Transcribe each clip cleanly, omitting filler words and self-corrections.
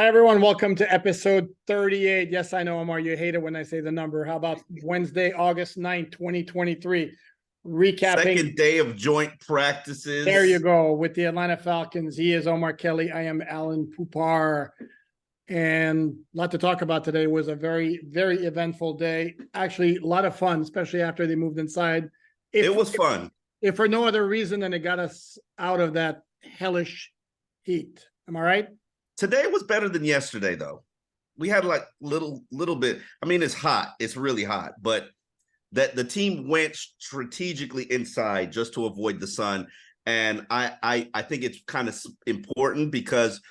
Hi, everyone. Welcome to episode 38. Yes, I know, Omar, you hate it when I say the number. How about Wednesday, August 9th, 2023? Recapping. Second day of joint practices. There you go. With the Atlanta Falcons. He is Omar Kelly. I am Alain Poupart. And a lot to talk about today. It was a very, very eventful day. Actually, a lot of fun, especially after they moved inside. It was fun. If for no other reason than it got us out of that hellish heat. Am I right? Today was better than yesterday, though. We had like little bit. I mean, it's hot. It's really hot, but that the team went strategically inside just to avoid the sun. And I think it's kind of important because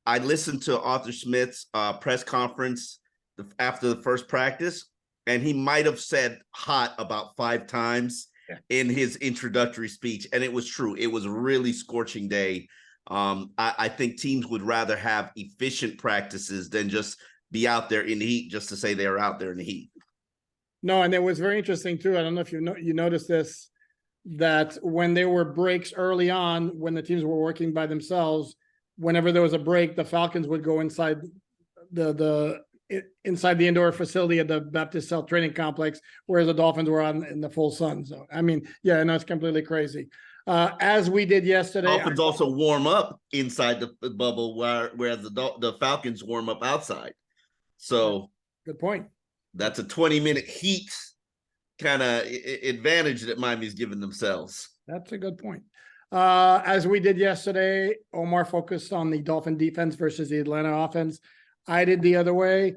I listened to Arthur Smith's press conference after the first practice, and he might have said hot about 5 times in his introductory speech. And it was true. It was a really scorching day. I think teams would rather have efficient practices than just be out there in the heat just to say they're out there in the heat. No, and it was very interesting too. I don't know if you noticed this, that when there were breaks early on, when the teams were working by themselves, whenever there was a break, the Falcons would go inside inside the indoor facility at the Baptist Cell Training Complex, whereas the Dolphins were on in the full sun. So I mean, yeah, no, it's completely crazy. As we did yesterday, Dolphins also warm up inside the bubble, whereas the Falcons warm up outside. So good point. That's a 20-minute heat kind of advantage that Miami's given themselves. That's a good point. As we did yesterday, Omar focused on the Dolphin defense versus the Atlanta offense. I did the other way.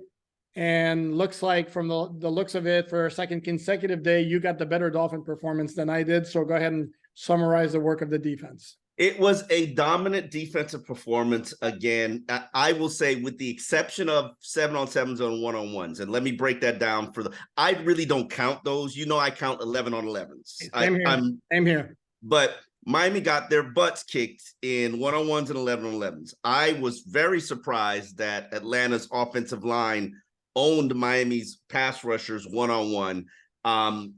And looks like from the looks of it, for a second consecutive day, you got the better Dolphin performance than I did. So go ahead and summarize the work of the defense. It was a dominant defensive performance again. I will say, with the exception of 7-on-7s and 1-on-1s. And let me break that down I really don't count those. You know, I count 11-on-11s. Same here. But Miami got their butts kicked in 1-on-1s and 11-on-11s. I was very surprised that Atlanta's offensive line owned Miami's pass rushers 1-on-1. I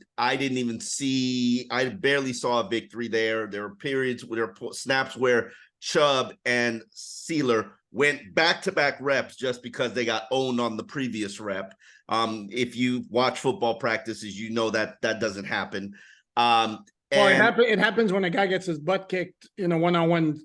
barely saw a victory there. There were periods where there were snaps where Chubb and Sealer went back-to-back reps just because they got owned on the previous rep. If you watch football practices, you know that doesn't happen. It happens when a guy gets his butt kicked in a 1-on-1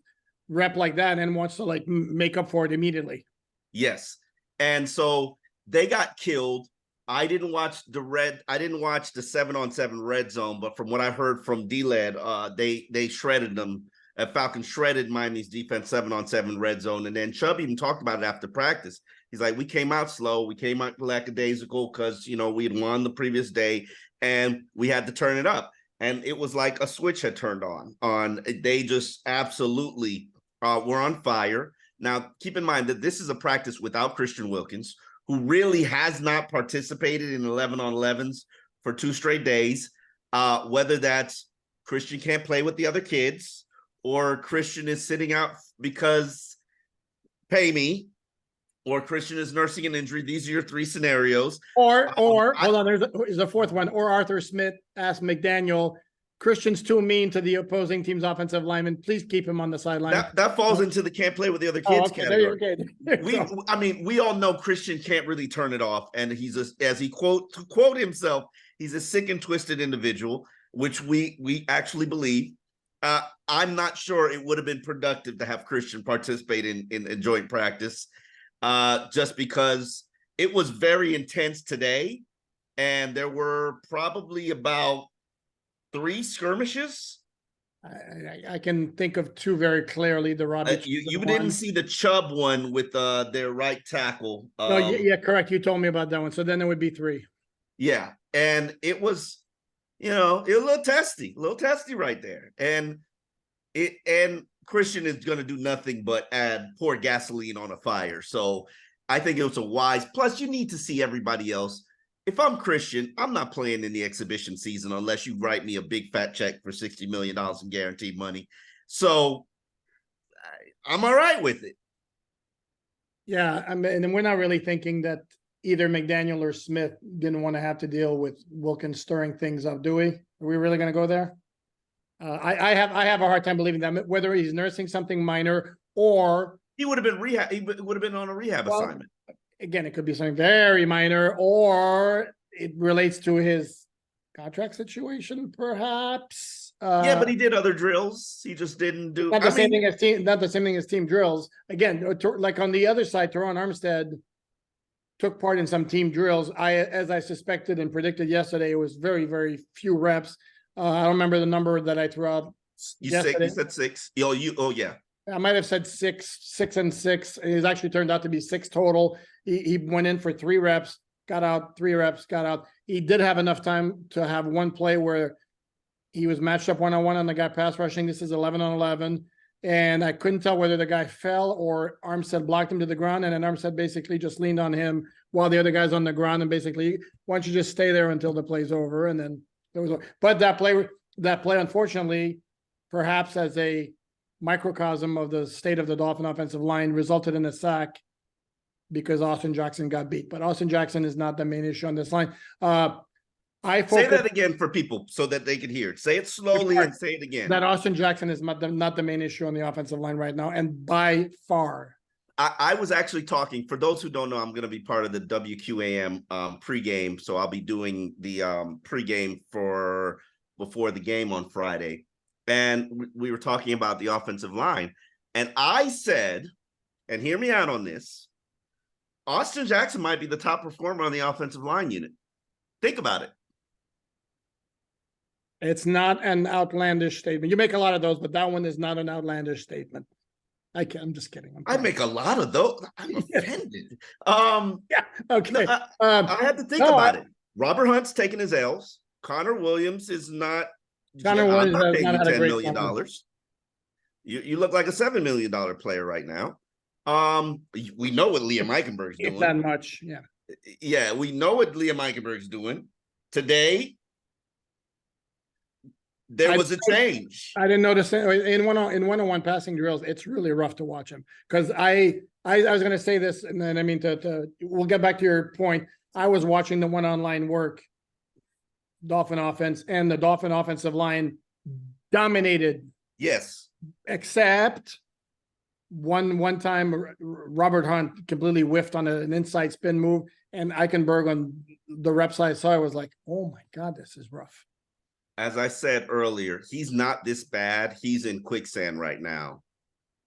rep like that and wants to like make up for it immediately. Yes. And so they got killed. I didn't watch the 7-on-7 red zone, but from what I heard from D-Led, they shredded them. Falcons shredded Miami's defense 7-on-7 red zone. And then Chubb even talked about it after practice. He's like, we came out slow. We came out lackadaisical because, we had won the previous day and we had to turn it up. And it was like a switch had turned on. They just absolutely were on fire. Now, keep in mind that this is a practice without Christian Wilkins, who really has not participated in 11-on-11s for 2 straight days, whether that's Christian can't play with the other kids or Christian is sitting out because pay me, or Christian is nursing an injury. These are your 3 scenarios. Or hold on, there's a fourth one. Or Arthur Smith asked McDaniel, Christian's too mean to the opposing team's offensive lineman. Please keep him on the sideline. That falls into the can't play with the other kids category. Okay. We all know Christian can't really turn it off, and he's to quote himself, he's a sick and twisted individual, which we actually believe. I'm not sure it would have been productive to have Christian participate in joint practice, just because it was very intense today, and there were probably about 3 skirmishes. I can think of 2 very clearly. The Robbie. You didn't see the Chubb one with their right tackle. No, yeah, correct. You told me about that one. So then there would be 3. Yeah, and it was, it was a little testy right there. And Christian is going to do nothing but pour gasoline on a fire. So I think it was a wise. Plus, you need to see everybody else. If I'm Christian, I'm not playing in the exhibition season unless you write me a big fat check for $60 million in guaranteed money. So I'm all right with it. Yeah, I mean, and we're not really thinking that either McDaniel or Smith didn't want to have to deal with Wilkins stirring things up, do we? Are we really going to go there? I have a hard time believing that, whether he's nursing something minor or He would have been rehab. He would have been on a rehab Well, assignment. again, it could be something very minor, or it relates to his contract situation, perhaps. Yeah, but he did other drills. He just didn't do. Not the same thing as team. Not the same thing as team drills. Again, like on the other side, Teron Armstead took part in some team drills. As I suspected and predicted yesterday, it was very, very few reps. I don't remember the number that I threw out. You said 6. Oh yeah. I might have said 6 and 6. It actually turned out to be 6 total. He went in for 3 reps, got out, 3 reps, got out. He did have enough time to have one play where he was matched up 1-on-1 on the guy pass rushing. This is 11-on-11. And I couldn't tell whether the guy fell or Armstead blocked him to the ground. And then Armstead basically just leaned on him while the other guy's on the ground. And basically, why don't you just stay there until the play's over? And then there was, but that play, unfortunately, perhaps as a microcosm of the state of the Dolphin offensive line, resulted in a sack because Austin Jackson got beat. But Austin Jackson is not the main issue on this line. Say that again for people so that they can hear it. Say it slowly and say it again. That Austin Jackson is not the main issue on the offensive line right now, and by far. I was actually talking, for those who don't know, I'm going to be part of the WQAM pregame. So I'll be doing the pregame before the game on Friday. And we were talking about the offensive line. And I said, and hear me out on this, Austin Jackson might be the top performer on the offensive line unit. Think about it. It's not an outlandish statement. You make a lot of those, but that one is not an outlandish statement. I'm just kidding. I make a lot of those. I'm offended. Yeah. Okay. No, I had to think about it. Robert Hunt's taking his L's. Connor Williams is not. Connor Williams has not had a $10 great million. You look like a $7 million player right now. We know what Liam Eichenberg's doing. That much, yeah. Yeah, we know what Liam Eichenberg's doing. Today, there was a change. I didn't notice in one-on-one passing drills. It's really rough to watch him because I was going to say this, and then I mean we'll get back to your point. I was watching the one-on-line work, Dolphin offense, and the Dolphin offensive line dominated. Yes, except one time Robert Hunt completely whiffed on an inside spin move, and Eichenberg on the reps I saw, I was like, oh my God, this is rough. As I said earlier, he's not this bad. He's in quicksand right now.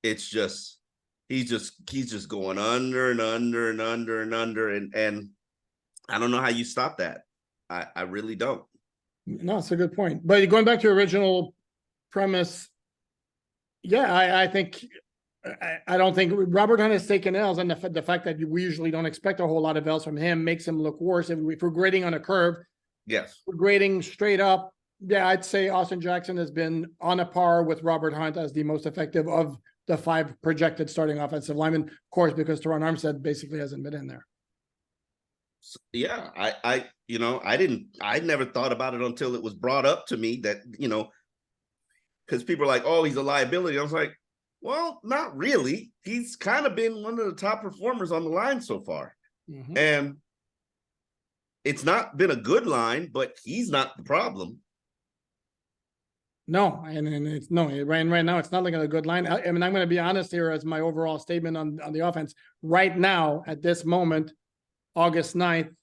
It's just he's just going under and under and under and under, and I don't know how you stop that. I really don't. No, it's a good point. But going back to your original premise, yeah, I think I don't think Robert Hunt has taken L's, and the fact that we usually don't expect a whole lot of L's from him makes him look worse. If we're grading on a curve, yes, we're grading straight up. Yeah, I'd say Austin Jackson has been on a par with Robert Hunt as the most effective of the 5 projected starting offensive linemen. Of course, because Teron Armstead basically hasn't been in there. Yeah, I never thought about it until it was brought up to me that, because people are like, oh, he's a liability. I was like, well, not really. He's kind of been one of the top performers on the line so far. Mm-hmm. And it's not been a good line, but he's not the problem. No, and it's right now it's not looking a good line. I mean, I'm going to be honest here as my overall statement on the offense. Right now, at this moment, August 9th,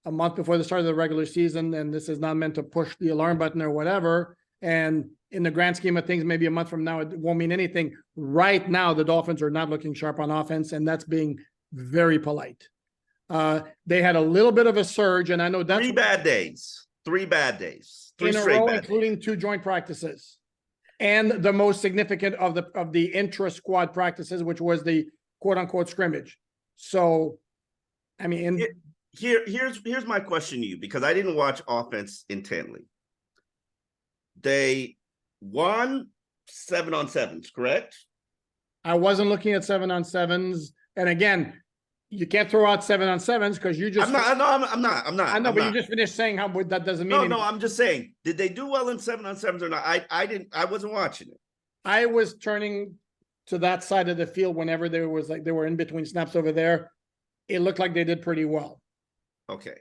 a month before the start of the regular season, and this is not meant to push the alarm button or whatever. And in the grand scheme of things, maybe a month from now, it won't mean anything. Right now, the Dolphins are not looking sharp on offense, and that's being very polite. They had a little bit of a surge, and I know that's 3 bad days. 3 bad days. 3 in a straight row, bad including days. 2 joint practices, and the most significant of the intra-squad practices, which was the quote-unquote scrimmage. So, I mean, here's my question to you, because I didn't watch offense intently. They won 7-on-7s, correct? I wasn't looking at 7-on-7s, and again, you can't throw out 7-on-7s because you just. I'm not. I know, but you just finished saying how that doesn't mean. No, I'm just saying. Did they do well in 7-on-7s or not? I wasn't watching it. I was turning to that side of the field whenever there was they were in between snaps over there. It looked like they did pretty well. Okay.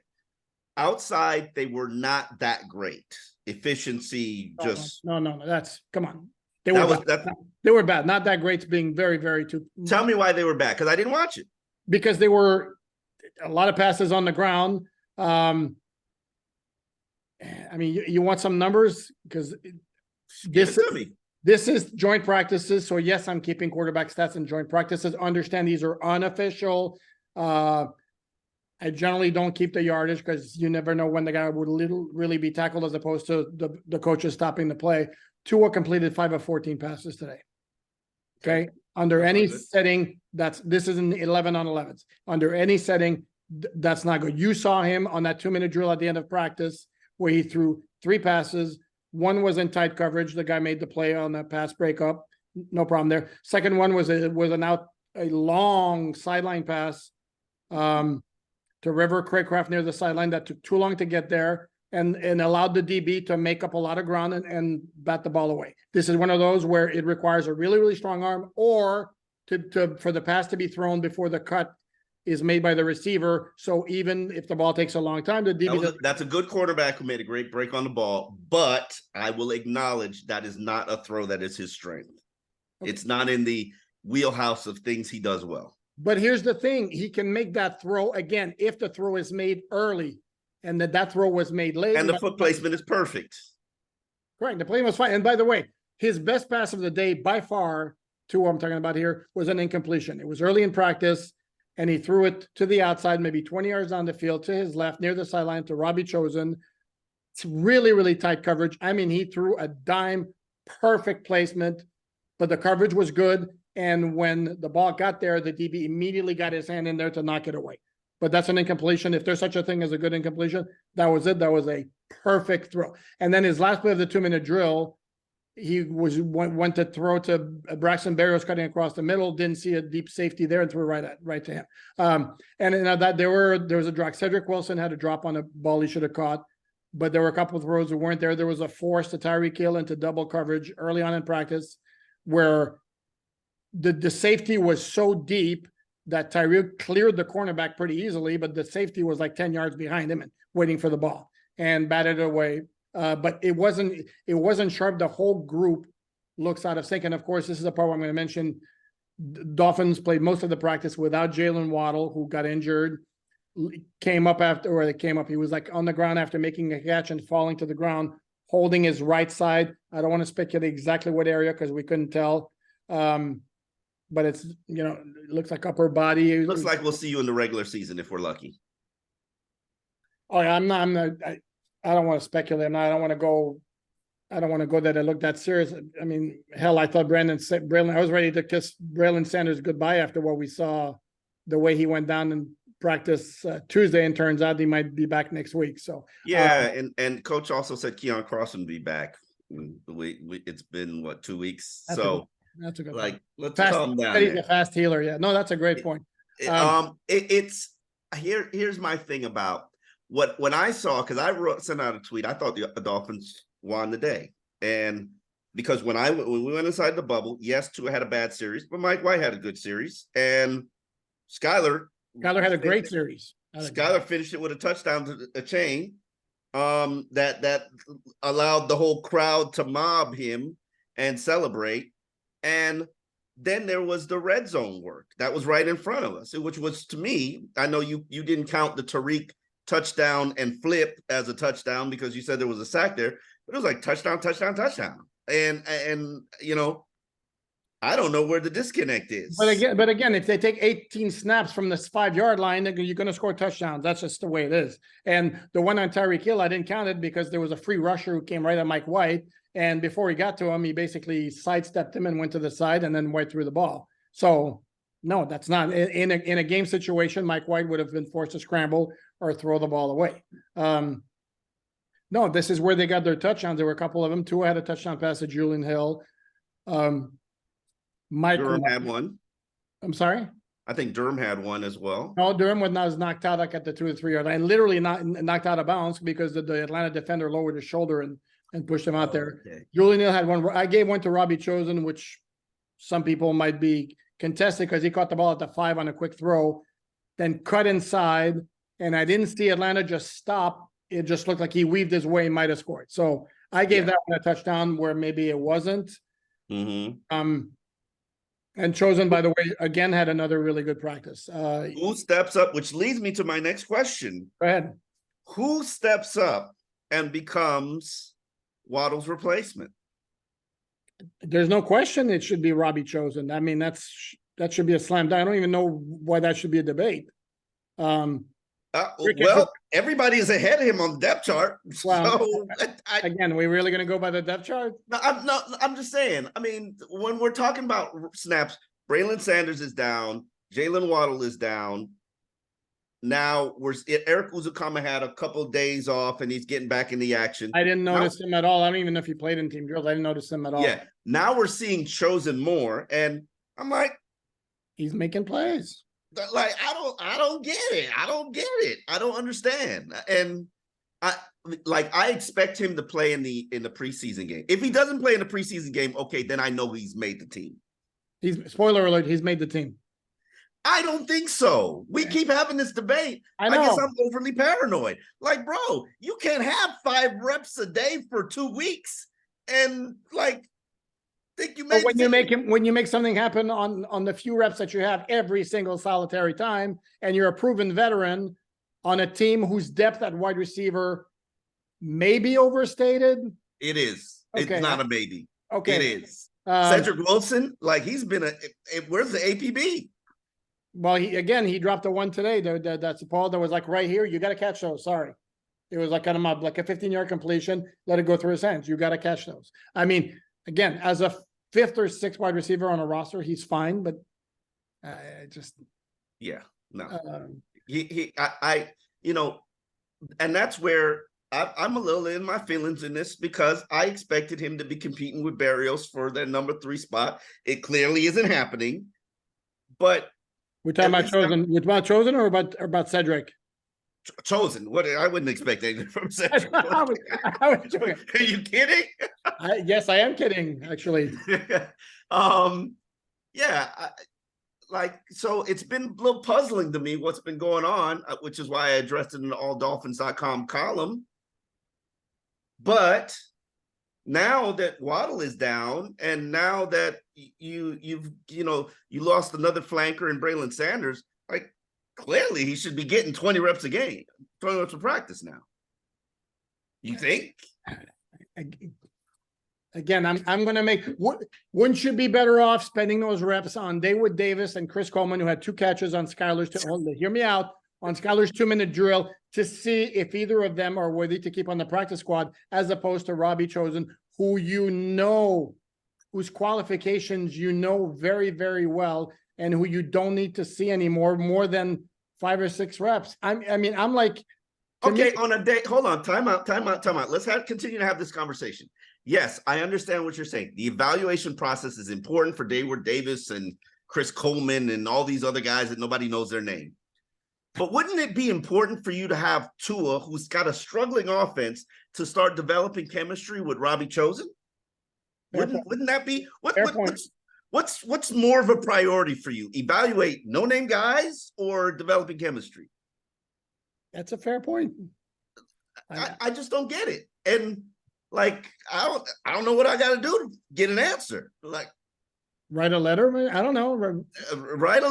Outside, they were not that great. Efficiency, just no. That's come on. They That were was bad. that. They were bad. Not that great. Being very, very too. Tell me why they were bad, because I didn't watch it. Because they were a lot of passes on the ground. I mean, you want some numbers because Give it to me. this is joint practices. So yes, I'm keeping quarterback stats in joint practices. Understand these are unofficial. I generally don't keep the yardage because you never know when the guy would really be tackled, as opposed to the coaches stopping the play. Tua completed 5 of 14 passes today. Okay. Under That's any not good. setting, this is an 11 on 11s. Under any setting, that's not good. You saw him on that 2-minute drill at the end of practice where he threw 3 passes. One was in tight coverage. The guy made the play on that pass breakup. No problem there. Second one was a long sideline pass to River Craycraft near the sideline that took too long to get there, and allowed the DB to make up a lot of ground and bat the ball away. This is one of those where it requires a really, really strong arm, or for the pass to be thrown before the cut is made by the receiver. So even if the ball takes a long time, the DB That's a good quarterback who made a great break on the ball, but I will acknowledge that is not a throw that is his strength. Okay. It's not in the wheelhouse of things he does well. But here's the thing, he can make that throw again if the throw is made early, and that throw was made late. And the foot placement is perfect. Correct. The play was fine. And by the way, his best pass of the day by far, to what I'm talking about here, was an incompletion. It was early in practice, and he threw it to the outside, maybe 20 yards down the field, to his left, near the sideline, to Robbie Chosen. It's really, really tight coverage. I mean, he threw a dime, perfect placement, but the coverage was good. And when the ball got there, the DB immediately got his hand in there to knock it away. But that's an incompletion. If there's such a thing as a good incompletion, that was it. That was a perfect throw. And then his last play of the 2-minute drill, he went to throw to Braxton Berrios cutting across the middle, didn't see a deep safety there, and threw right to him. And that there was a drop. Cedric Wilson had a drop on a ball he should have caught, but there were a couple of throws that weren't there. There was a force to Tyreek Hill into double coverage early on in practice, where the safety was so deep that Tyreek cleared the cornerback pretty easily, but the safety was like 10 yards behind him and waiting for the ball and batted it away. But it wasn't sharp. The whole group looks out of sync. And of course, this is the part where I'm going to mention Dolphins played most of the practice without Jalen Waddle, who got injured, came up after, or they came up. He was like on the ground after making a catch and falling to the ground, holding his right side. I don't want to speculate exactly what area because we couldn't tell. But it's, it looks like upper body. It looks like we'll see you in the regular season if we're lucky. Oh yeah, I'm not, I don't want to speculate. I don't want to go that it looked that serious. I mean, hell, I thought I was ready to kiss Braylon Sanders goodbye after what we saw, the way he went down in practice Tuesday, and turns out he might be back next week. So yeah, and coach also said Keon Cross would be back. It's been 2 weeks, so. That's a good point. Let's fast, calm down. He's a fast healer. Yeah, no, that's a great point. Here's my thing about when I saw, because I sent out a tweet. I thought the Dolphins won the day, and because when we went inside the bubble, yes, Tua had a bad series, but Mike White had a good series, and Skyler had a great series. Skyler finished it with a touchdown to a chain that allowed the whole crowd to mob him and celebrate. And then there was the red zone work that was right in front of us, which was, to me, I know you didn't count the Tariq touchdown and flip as a touchdown because you said there was a sack there, but it was like touchdown. And I don't know where the disconnect is. But again, if they take 18 snaps from this 5-yard line, you're going to score touchdowns. That's just the way it is. And the one on Tyreek Hill, I didn't count it because there was a free rusher who came right at Mike White. And before he got to him, he basically sidestepped him and went to the side, and then White threw the ball. So no, that's not in a game situation. Mike White would have been forced to scramble or throw the ball away. No, this is where they got their touchdowns. There were a couple of them. Tua had a touchdown pass to Julian Hill. Mike Durham had one. I'm sorry? I think Durham had one as well. No, Durham was knocked out like at the 2 or 3 yard line, literally knocked out of bounds because the Atlanta defender lowered his shoulder and pushed him out there. Okay. Julian Hill had one. I gave one to Robbie Chosen, which some people might be contested because he caught the ball at the 5 on a quick throw, then cut inside, and I didn't see Atlanta just stop. It just looked like he weaved his way and might have scored. So I gave that one a touchdown where maybe it wasn't. And Chosen, by the way, again, had another really good practice. Who steps up, which leads me to my next question. Go ahead. Who steps up and becomes Waddle's replacement? There's no question it should be Robbie Chosen. I mean, that should be a slam dunk. I don't even know why that should be a debate. Well, everybody is ahead of him on the depth chart. Well, so again, we're really going to go by the depth chart? I'm just saying. I mean, when we're talking about snaps, Braylon Sanders is down. Jalen Waddle is down. Now Eric Uzukama had a couple of days off and he's getting back in the action. I didn't notice him at all. I don't even know if he played in team drills. I didn't notice him at all. Yeah. Now we're seeing Chosen more, and I'm like, he's making plays. Like, I don't get it. I don't understand. And I expect him to play in the preseason game. If he doesn't play in the preseason game, okay, then I know he's made the team. Spoiler alert, he's made the team. I don't think so. We keep having this debate. I guess I'm overly paranoid. Like, bro, you can't have 5 reps a day for 2 weeks and like think you made. But when you make something happen on the few reps that you have every single solitary time, and you're a proven veteran on a team whose depth at wide receiver may be overstated. It is. Okay. It's not a maybe. Okay. It is. Cedric Wilson, like he's been where's the APB? Well, he dropped a one today. That's a ball that was like right here. You got to catch those. Sorry. It was like kind of like a 15-yard completion. Let it go through his hands. You got to catch those. I mean, again, as a 5th or 6th wide receiver on a roster, he's fine, but and that's where I'm a little in my feelings in this, because I expected him to be competing with Barrios for their number 3 spot. It clearly isn't happening, but we're talking about Chosen. We're about Chosen or about Cedric? Chosen. What? I wouldn't expect anything from Cedric. I was joking. Are you kidding? Yes, I am kidding, actually. So it's been a little puzzling to me what's been going on, which is why I addressed it in the alldolphins.com column. But now that Waddle is down, and now that you lost another flanker in Braylon Sanders, like clearly he should be getting 20 reps a game, 20 reps of practice now. You think? Again, I'm going to make. Wouldn't you be better off spending those reps on Dawood Davis and Chris Coleman, who had 2 catches on Skyler's? Hear me out, on Skyler's 2-minute drill, to see if either of them are worthy to keep on the practice squad, as opposed to Robbie Chosen, whose qualifications very, very well, and who you don't need to see anymore, more than 5 or 6 reps. I'm like, okay, on a day, hold on, time out. Let's continue to have this conversation. Yes, I understand what you're saying. The evaluation process is important for Dawood Davis and Chris Coleman and all these other guys that nobody knows their name. But wouldn't it be important for you to have Tua, who's got a struggling offense, to start developing chemistry with Robbie Chosen? Wouldn't that be what's more of a priority for you? Evaluate no-name guys or developing chemistry? That's a fair point. I just don't get it. And like, I don't know what I got to do to get an answer. Like, write a letter? I don't know. I'm gonna write a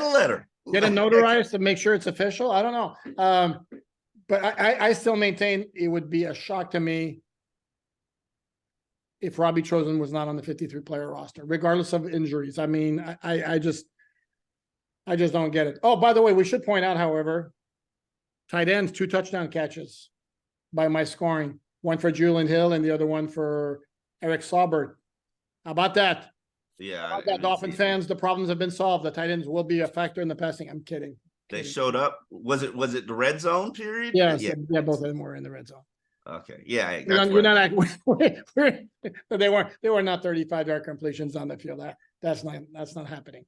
letter. Get it notarized to make sure it's official. I don't know. But I still maintain it would be a shock to me if Robbie Chosen was not on the 53-player roster, regardless of injuries. I mean, I just don't get it. Oh, by the way, we should point out, however, tight ends, 2 touchdown catches by my scoring. One for Julian Hill and the other one for Eric Saubert. How about that? Yeah. Dolphin fans, the problems have been solved. The tight ends will be a factor in the passing. I'm kidding. They showed up. Was it the red zone period? Yes, yeah, both of them were in the red zone. Okay. Yeah. They were not 35-yard completions on the field. That's not happening.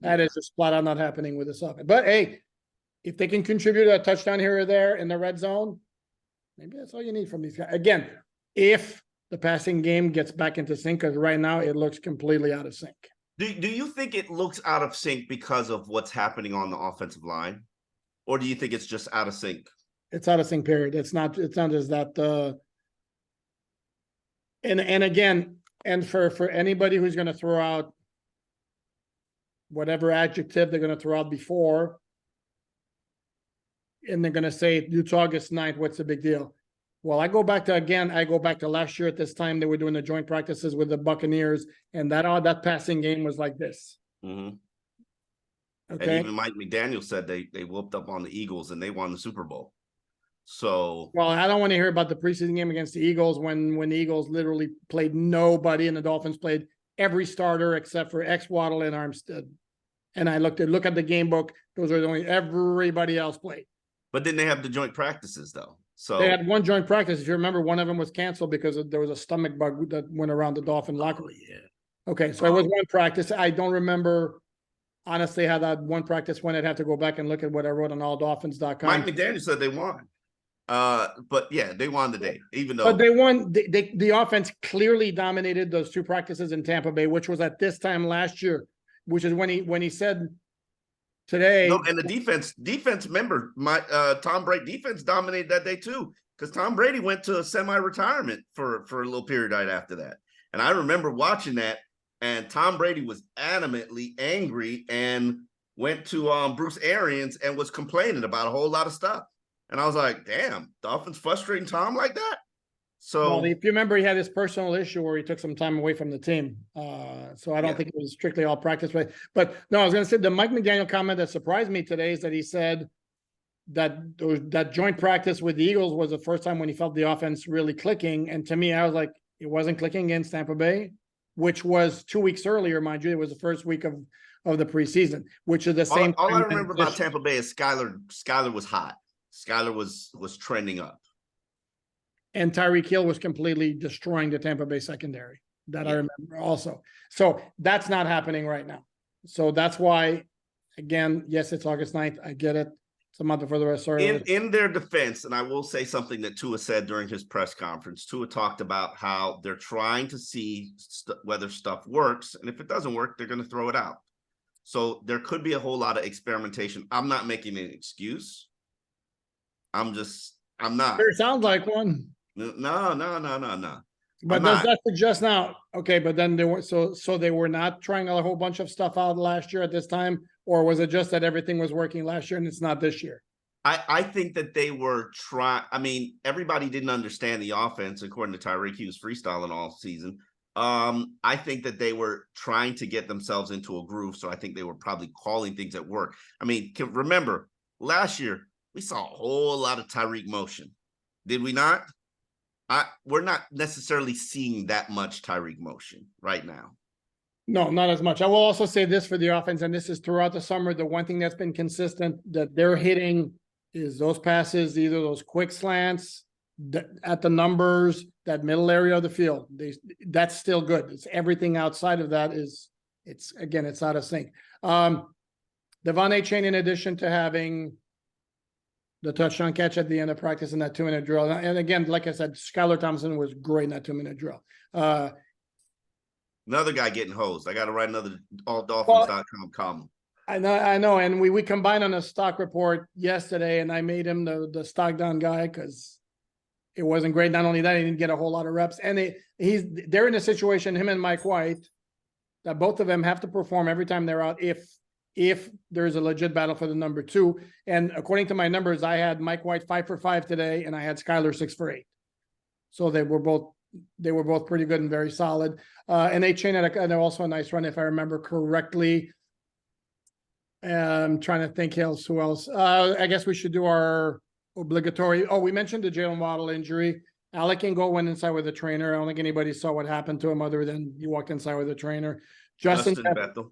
That is just flat out not happening with this offense. But hey, if they can contribute a touchdown here or there in the red zone, maybe that's all you need from these guys. Again, if the passing game gets back into sync, because right now it looks completely out of sync. Do you think it looks out of sync because of what's happening on the offensive line? Or do you think it's just out of sync? It's out of sync, period. It's not just that. And again, And for anybody who's going to throw out whatever adjective they're going to throw out before, and they're going to say it's August 9th, what's the big deal? Well, I go back to last year at this time, they were doing the joint practices with the Buccaneers, and that passing game was like this. Mm-hmm. Okay. And even Mike McDaniel said they whooped up on the Eagles and they won the Super Bowl. So, well, I don't want to hear about the preseason game against the Eagles when the Eagles literally played nobody and the Dolphins played every starter except for Waddle and Armstead. And I look at the game book; those are the only everybody else played. But then they have the joint practices though. So they had one joint practice. If you remember, one of them was canceled because there was a stomach bug that went around the Dolphin locker room. Yeah. Okay, so it was one practice. I don't remember honestly how that one practice went. I'd have to go back and look at what I wrote on alldolphins.com. Mike McDaniel said they won. But yeah, they won the day, even though. But they won. The offense clearly dominated those two practices in Tampa Bay, which was at this time last year, which is when he said today. No, and the defense member, Tom Brady defense dominated that day too, because Tom Brady went to semi-retirement for a little period right after that. And I remember watching that, and Tom Brady was adamantly angry and went to Bruce Arians and was complaining about a whole lot of stuff. And I was like, damn, Dolphins frustrating Tom like that? So, well, if you remember, he had his personal issue where he took some time away from the team. So I don't think it was strictly all practice. But no, I was going to say the Mike McDaniel comment that surprised me today is that he said that joint practice with the Eagles was the first time when he felt the offense really clicking. And to me, I was like, it wasn't clicking against Tampa Bay, which was 2 weeks earlier, mind you. It was the first week of the preseason, which is the same. All I remember about Tampa Bay is Skyler was hot. Skyler was trending up. And Tyreek Hill was completely destroying the Tampa Bay secondary. That I remember also. So that's not happening right now. So that's why, again, yes, it's August 9th. I get it. It's a month before the rest. In their defense, and I will say something that Tua said during his press conference. Tua talked about how they're trying to see whether stuff works. And if it doesn't work, they're going to throw it out. So there could be a whole lot of experimentation. I'm not making an excuse. I'm not. It sounds like one. No. But does that suggest now? Okay, but then they were so they were not trying a whole bunch of stuff out last year at this time, or was it just that everything was working last year and it's not this year? I think that they were trying. I mean, everybody didn't understand the offense, according to Tyreek. He was freestyling all season. I think that they were trying to get themselves into a groove, so I think they were probably calling things at work. I mean, remember last year we saw a whole lot of Tyreek motion, did we not? We're not necessarily seeing that much Tyreek motion right now. No, not as much. I will also say this for the offense, and this is throughout the summer. The one thing that's been consistent that they're hitting is those passes, either those quick slants at the numbers, that middle area of the field. That's still good. It's everything outside of that it's out of sync. Devon Achane, in addition to having the touchdown catch at the end of practice in that 2-minute drill. And again, like I said, Skylar Thompson was great in that 2-minute drill. Another guy getting hosed. I got to write another alldolphins.com column. I know. And we combined on a stock report yesterday, and I made him the stock down guy because it wasn't great. Not only that, he didn't get a whole lot of reps. And they're in a situation, him and Mike White, that both of them have to perform every time they're out if there's a legit battle for the number 2. And according to my numbers, I had Mike White 5 for 5 today, and I had Skylar 6 for 8. So they were both pretty good and very solid. And Achane had also a nice run, if I remember correctly. I'm trying to think who else. I guess we should do our obligatory. Oh, we mentioned the Jalen Waddle injury. Alec Ingold went inside with a trainer. I don't think anybody saw what happened to him other than he walked inside with a trainer. Justin Bethel.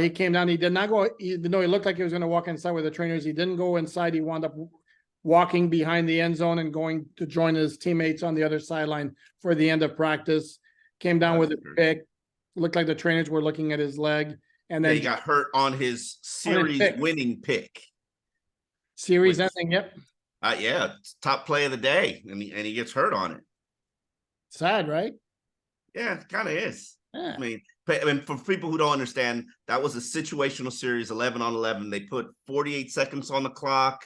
He came down. He did not go, even though he looked like he was going to walk inside with the trainers. He didn't go inside. He wound up walking behind the end zone and going to join his teammates on the other sideline for the end of practice. Came down with a pick. Looked like the trainers were looking at his leg. And then he got hurt on his series-winning pick. Series ending, yep. Top play of the day, and he gets hurt on it. Sad, right? Yeah, it kind of is. Yeah. I mean, for people who don't understand, that was a situational series, 11 on 11. They put 48 seconds on the clock,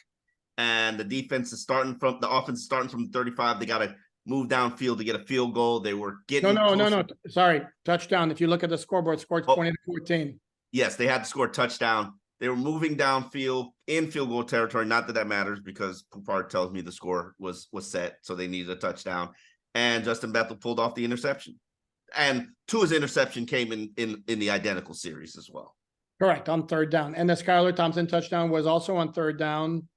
and the offense is starting from the 35. They got to move downfield to get a field goal. They were getting No. Sorry, touchdown. If you look at the scoreboard, scored 20-14. Yes, they had to score a touchdown. They were moving downfield in field goal territory. Not that that matters because Poupart tells me the score was set, so they needed a touchdown. And Justin Bethel pulled off the interception. And Tua's interception came in the identical series as well. Correct, on third down. And the Skylar Thompson touchdown was also on third down,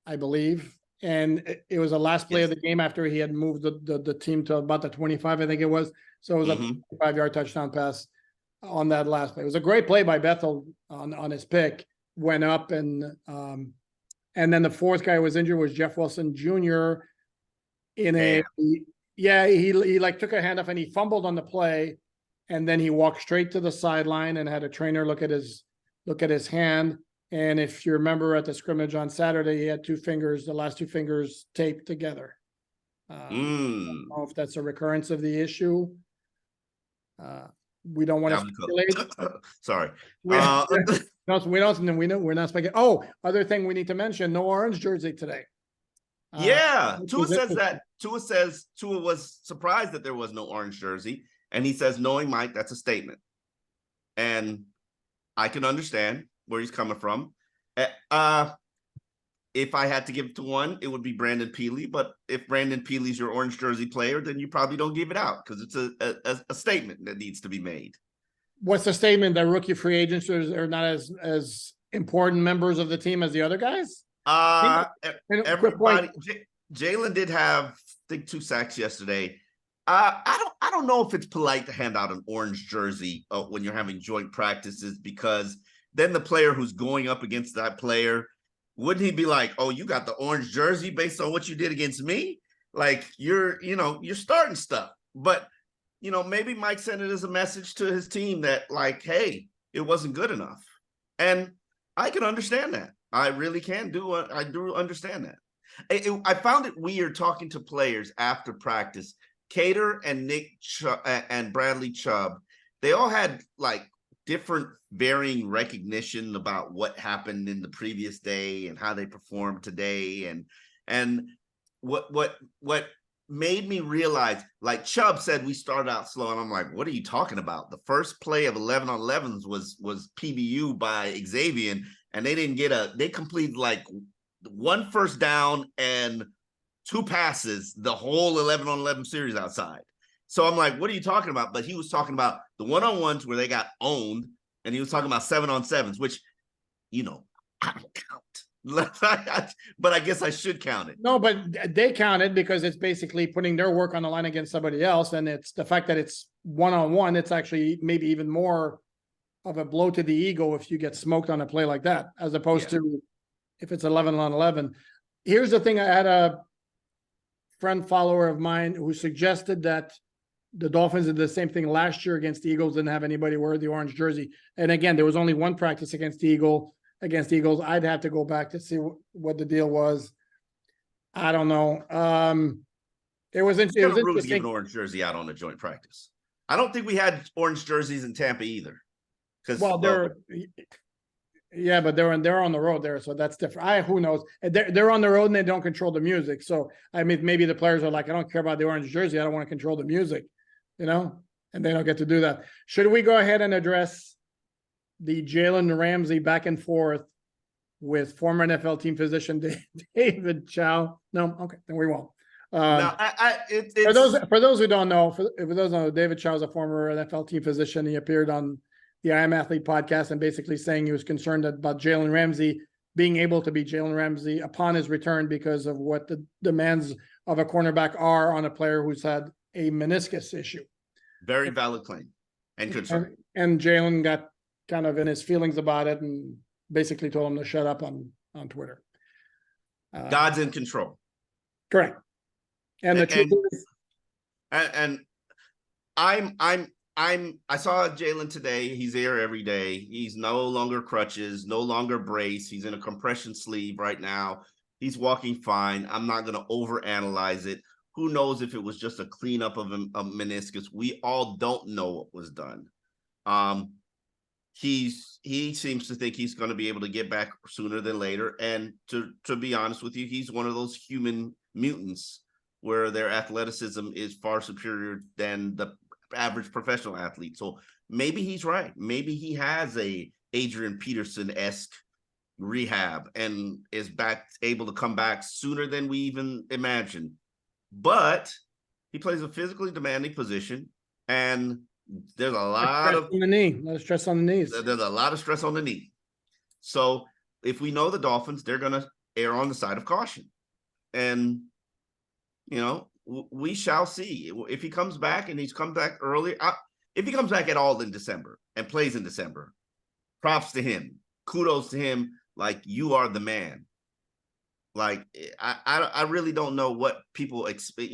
I believe. And it was the last play of the game after he had moved the team to about the 25, I think it was. So it was a 5-yard touchdown pass on that last play. It was a great play by Bethel on his pick, went up and then the fourth guy who was injured was Jeff Wilson Jr. He like took a handoff and he fumbled on the play, and then he walked straight to the sideline and had a trainer look at his hand. And if you remember at the scrimmage on Saturday, he had the last two fingers taped together. I don't know if that's a recurrence of the issue. We don't want to speculate. Sorry. We don't. We're not speculating. Oh, other thing we need to mention: no orange jersey today. Tua says that. Tua says Tua was surprised that there was no orange jersey, and he says, knowing Mike, that's a statement, and I can understand where he's coming from. If I had to give it to one, it would be Brandon Peely. But if Brandon Peely's your orange jersey player, then you probably don't give it out because it's a statement that needs to be made. What's the statement? That rookie free agents are not as important members of the team as the other guys? Everybody. Jalen did have, I think, 2 sacks yesterday. I don't know if it's polite to hand out an orange jersey when you're having joint practices, because then the player who's going up against that player, wouldn't he be like, oh, you got the orange jersey based on what you did against me? Like you're starting stuff. But, maybe Mike sent it as a message to his team that like, hey, it wasn't good enough. And I can understand that. I really can I do understand that. I found it weird talking to players after practice. Cater and and Bradley Chubb, they all had like different varying recognition about what happened in the previous day and how they performed today. And what made me realize, like Chubb said, we started out slow, and I'm like, what are you talking about? The first play of 11 on 11s was PBU by Xavier, and they completed like 1 first down and 2 passes the whole 11 on 11 series outside. So I'm like, what are you talking about? But he was talking about the one-on-ones where they got owned, and he was talking about 7-on-7s, which, I don't count. But I guess I should count it. No, but they count it because it's basically putting their work on the line against somebody else. And it's the fact that it's one-on-one, it's actually maybe even more of a blow to the ego if you get smoked on a play like that, as opposed to if it's 11 on 11. Here's the thing. I had a friend follower of mine who suggested that the Dolphins did the same thing last year against the Eagles, didn't have anybody wear the orange jersey. And again, there was only one practice against the Eagles. I'd have to go back to see what the deal was. I don't know. It was interesting to give an orange jersey out on a joint practice. I don't think we had orange jerseys in Tampa either. But they're on the road there, so that's different. Who knows? They're on the road and they don't control the music. So I mean, maybe the players are like, I don't care about the orange jersey. I don't want to control the music, and they don't get to do that. Should we go ahead and address the Jalen Ramsey back and forth with former NFL team physician David Chow? No, okay, then we won't. For those who don't know, David Chow is a former NFL team physician. He appeared on the I Am Athlete podcast and basically saying he was concerned about Jalen Ramsey being able to be Jalen Ramsey upon his return because of what the demands of a cornerback are on a player who's had a meniscus issue. Very valid claim and concern. And Jalen got kind of in his feelings about it and basically told him to shut up on Twitter. God's in control. Correct. And the truth is, I saw Jalen today. He's there every day. He's no longer crutches, no longer brace. He's in a compression sleeve right now. He's walking fine. I'm not going to overanalyze it. Who knows if it was just a cleanup of a meniscus? We all don't know what was done. He seems to think he's going to be able to get back sooner than later. And to be honest with you, he's one of those human mutants where their athleticism is far superior than the average professional athlete. So maybe he's right. Maybe he has a Adrian Peterson-esque rehab and is able to come back sooner than we even imagined. But he plays a physically demanding position, and there's a lot of stress on the knees. There's a lot of stress on the knee. So if we know the Dolphins, they're going to err on the side of caution. And, we shall see. If he comes back and he's come back early, if he comes back at all in December and plays in December, props to him. Kudos to him. Like, you are the man. Like, I really don't know what people expect,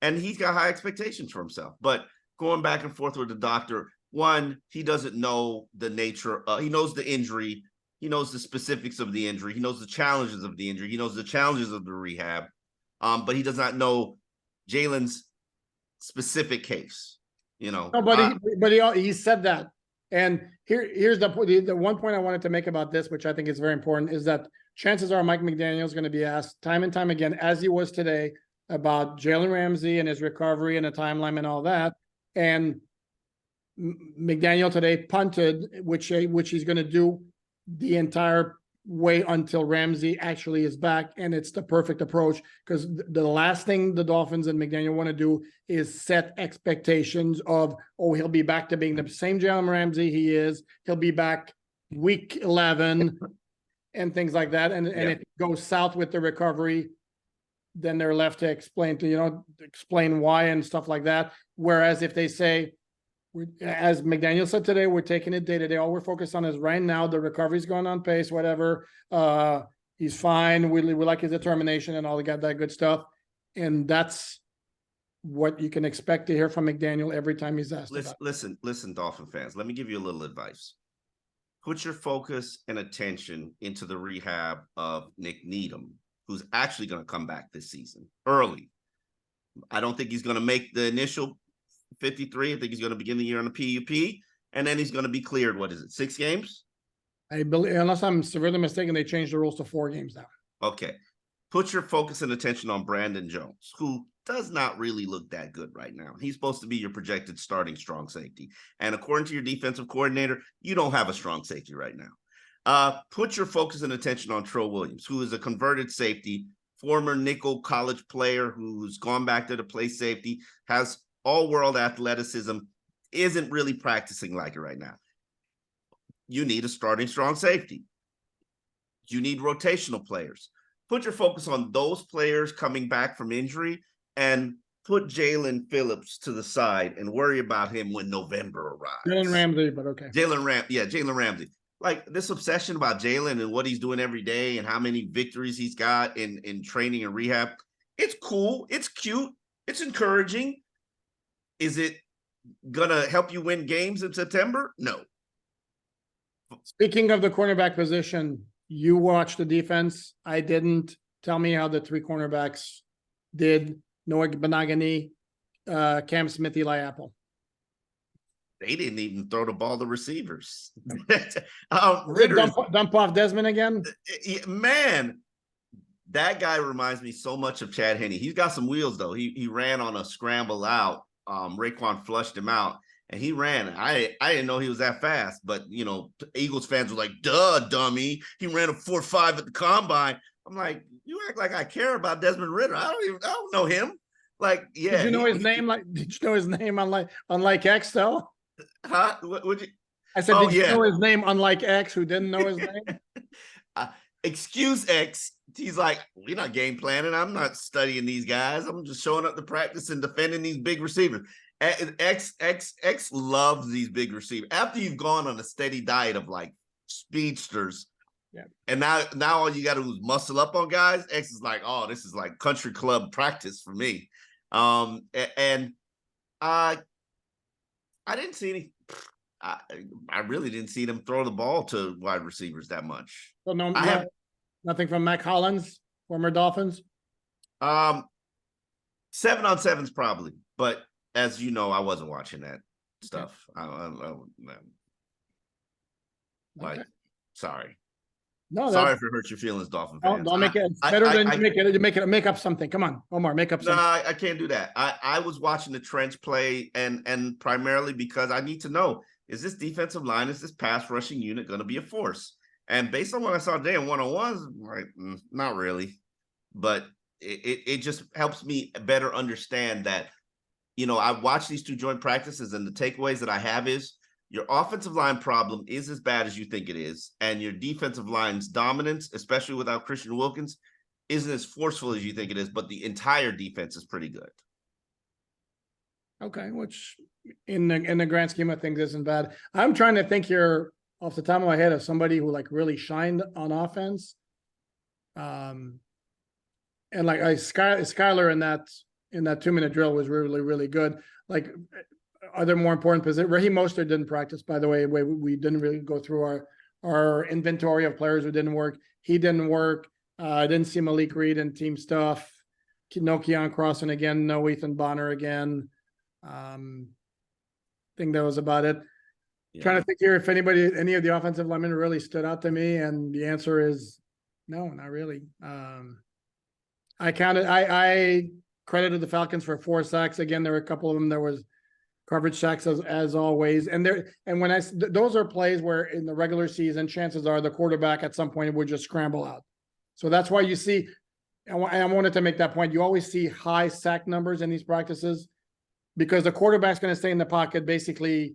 and he's got high expectations for himself. But going back and forth with the doctor, one, he doesn't know the nature. He knows the injury. He knows the specifics of the injury. He knows the challenges of the injury. He knows the challenges of the rehab. But he does not know Jalen's specific case. No, but he said that. And here's the one point I wanted to make about this, which I think is very important, is that chances are Mike McDaniel is going to be asked time and time again, as he was today, about Jalen Ramsey and his recovery and the timeline and all that. And McDaniel today punted, which he's going to do the entire way until Ramsey actually is back. And it's the perfect approach, because the last thing the Dolphins and McDaniel want to do is set expectations of, he'll be back to being the same Jalen Ramsey he is. He'll be back week 11 and things like that. And if it goes south with the recovery, then they're left to explain why and stuff like that. Whereas if they say, as McDaniel said today, we're taking it day to day. All we're focused on is right now, the recovery's going on pace, whatever. He's fine. We like his determination and all that good stuff. And that's what you can expect to hear from McDaniel every time he's asked. Listen, Dolphin fans, let me give you a little advice. Put your focus and attention into the rehab of Nick Needham, who's actually going to come back this season early. I don't think he's going to make the initial 53. I think he's going to begin the year on the PUP, and then he's going to be cleared. What is it, 6 games? I believe, unless I'm severely mistaken, they changed the rules to 4 games now. Okay. Put your focus and attention on Brandon Jones, who does not really look that good right now. He's supposed to be your projected starting strong safety. And according to your defensive coordinator, you don't have a strong safety right now. Put your focus and attention on Trill Williams, who is a converted safety, former nickel college player who's gone back there to play safety, has all-world athleticism, isn't really practicing like it right now. You need a starting strong safety. You need rotational players. Put your focus on those players coming back from injury, and put Jalen Phillips to the side and worry about him when November arrives. Jalen Ramsey, but okay. Jalen Ramsey. Like, this obsession about Jalen and what he's doing every day and how many victories he's got in training and rehab, it's cool. It's cute. It's encouraging. Is it going to help you win games in September? No. Speaking of the cornerback position, you watched the defense. I didn't. Tell me how the 3 cornerbacks did. Noah Benagany, Cam Smith, Eli Apple. They didn't even throw the ball to receivers. Dump off Desmond again? Man, that guy reminds me so much of Chad Henne. He's got some wheels, though. He ran on a scramble out. Raekwon flushed him out, and he ran. I didn't know he was that fast, but Eagles fans were like, "Duh, dummy! He ran a 4.5 at the combine." I'm like, you act like I care about Desmond Ridder. I don't know him. Like, yeah. Did you know his name? Did you know his name unlike X though? Huh? What would you? I said, did you know his name unlike X, who didn't know his name? Excuse X. He's like, we're not game planning. I'm not studying these guys. I'm just showing up to practice and defending these big receivers. X loves these big receivers. After you've gone on a steady diet of like speedsters, and now all you got to do is muscle up on guys. X is like, oh, this is like country club practice for me. And I didn't see any. I really didn't see them throw the ball to wide receivers that much. So nothing from Mac Hollins, former Dolphins. 7-on-7s probably, but as you know, I wasn't watching that stuff. Okay. Sorry. No, Sorry that's if it hurts your feelings, Dolphin fans. don't make it. It's I, better I, than I, you make up something. Come on, Omar, make up no, something. I can't do that. I was watching the trench play, and primarily because I need to know, is this defensive line, is this pass rushing unit going to be a force? And based on what I saw today in one-on-ones, like, not really. But it just helps me better understand that, I watch these two joint practices, and the takeaways that I have is your offensive line problem is as bad as you think it is, and your defensive line's dominance, especially without Christian Wilkins, isn't as forceful as you think it is, but the entire defense is pretty good. Okay, which in the grand scheme of things isn't bad. I'm trying to think here off the top of my head of somebody who like really shined on offense. And like Skyler in that 2-minute drill was really, really good. Like, are there more important positions? Raheem Mostert didn't practice, by the way. We didn't really go through our inventory of players who didn't work. He didn't work. I didn't see Malik Reed in team stuff. No Keon Crossan again. No Ethan Bonner again. I think that was about it. Yeah. Trying to think here if any of the offensive linemen really stood out to me, and the answer is no, not really. I credited the Falcons for 4 sacks. Again, there were a couple of them. There was coverage sacks as always. And those are plays where in the regular season, chances are the quarterback at some point would just scramble out. So that's why you see, I wanted to make that point. You always see high sack numbers in these practices because the quarterback's going to stay in the pocket basically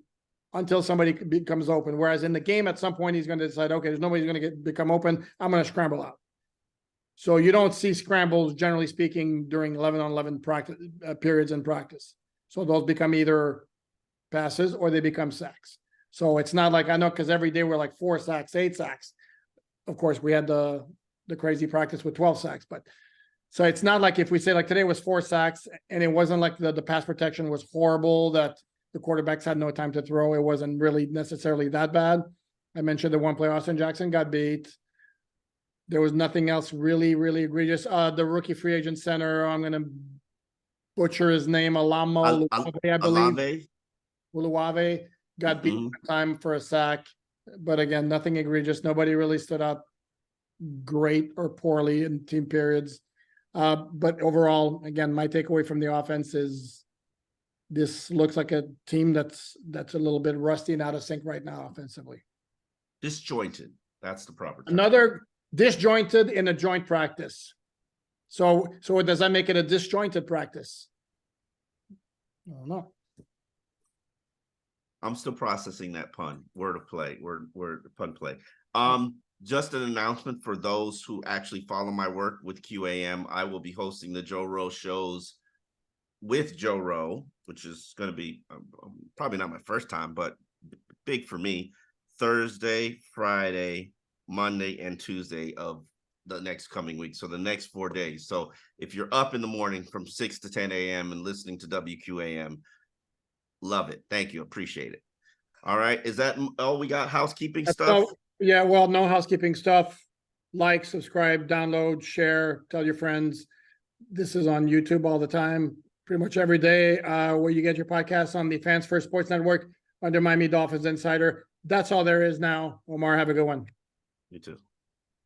until somebody becomes open. Whereas in the game, at some point, he's going to decide, okay, there's nobody going to become open. I'm going to scramble out. So you don't see scrambles, generally speaking, during 11-on-11 practice periods in practice. So those become either passes or they become sacks. So it's not like, I know, because every day we're like 4 sacks, 8 sacks. Of course, we had the crazy practice with 12 sacks, but so it's not like if we say like today was 4 sacks and it wasn't like the pass protection was horrible that the quarterbacks had no time to throw. It wasn't really necessarily that bad. I mentioned the one play Austin Jackson got beat. There was nothing else really, really egregious. The rookie free agent center, I'm going to butcher his name, Alamo, I believe. Uluave got beat time for a sack. But again, nothing egregious. Nobody really stood out great or poorly in team periods. But overall, again, my takeaway from the offense is this looks like a team that's a little bit rusty and out of sync right now offensively. Disjointed. That's the proper term. Another disjointed in a joint practice. So does that make it a disjointed practice? I don't know. I'm still processing that pun. Word pun play. Just an announcement for those who actually follow my work with QAM. I will be hosting the Joe Rowe shows with Joe Rowe, which is going to be probably not my first time, but big for me. Thursday, Friday, Monday, and Tuesday of the next coming week. So the next 4 days. So if you're up in the morning from 6 to 10 a.m. and listening to WQAM, love it. Thank you. Appreciate it. All right. Is that all we got? Housekeeping stuff? Yeah, well, no housekeeping stuff. Like, subscribe, download, share, tell your friends. This is on YouTube all the time, pretty much every day, where you get your podcasts on the Fans First Sports Network under Miami Dolphins Insider. That's all there is now. Omar, have a good one. You too.